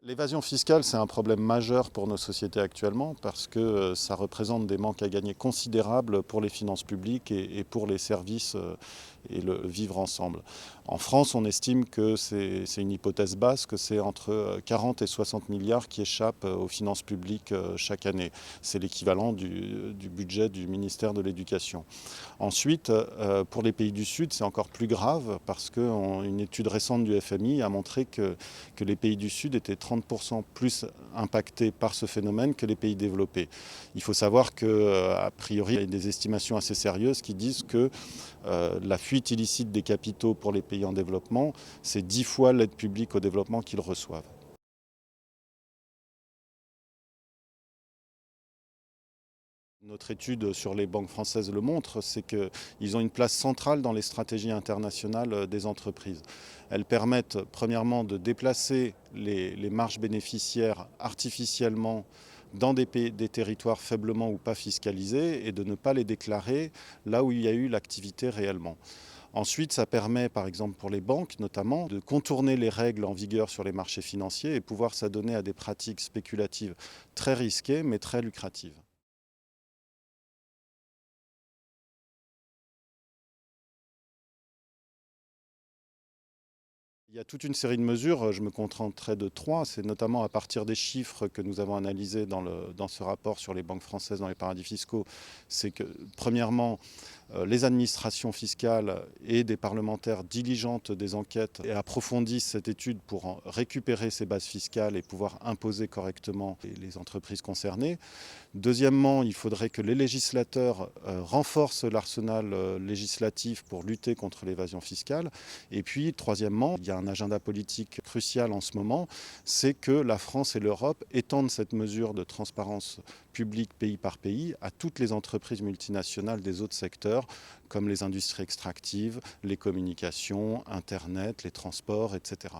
L'évasion fiscale, c'est un problème majeur pour nos sociétés actuellement parce que ça représente des manques à gagner considérables pour les finances publiques et pour les services et le vivre ensemble. En France, on estime que c'est une hypothèse basse, que c'est entre 40 et 60 milliards qui échappent aux finances publiques chaque année. C'est l'équivalent du budget du ministère de l'Éducation. Ensuite, pour les pays du Sud, c'est encore plus grave parce qu'une étude récente du FMI a montré que les pays du Sud étaient 30% plus impactés par ce phénomène que les pays développés. Il faut savoir qu'a priori, il y a des estimations assez sérieuses qui disent que la fuite illicite des capitaux pour les pays en développement, c'est 10 fois l'aide publique au développement qu'ils reçoivent. Notre étude sur les banques françaises le montre, c'est qu'ils ont une place centrale dans les stratégies internationales des entreprises. Elles permettent premièrement de déplacer les marges bénéficiaires artificiellement dans des territoires faiblement ou pas fiscalisés et de ne pas les déclarer là où il y a eu l'activité réellement. Ensuite, ça permet, par exemple pour les banques notamment, de contourner les règles en vigueur sur les marchés financiers et pouvoir s'adonner à des pratiques spéculatives très risquées mais très lucratives. Il y a toute une série de mesures, je me contenterai de trois. C'est notamment à partir des chiffres que nous avons analysés dans ce rapport sur les banques françaises dans les paradis fiscaux. C'est que, premièrement, les administrations fiscales et des parlementaires diligentent des enquêtes et approfondissent cette étude pour récupérer ces bases fiscales et pouvoir imposer correctement les entreprises concernées. Deuxièmement, il faudrait que les législateurs renforcent l'arsenal législatif pour lutter contre l'évasion fiscale. Et puis, troisièmement, il y a un agenda politique crucial en ce moment, c'est que la France et l'Europe étendent cette mesure de transparence publique pays par pays à toutes les entreprises multinationales des autres secteurs, comme les industries extractives, les communications, Internet, les transports, etc.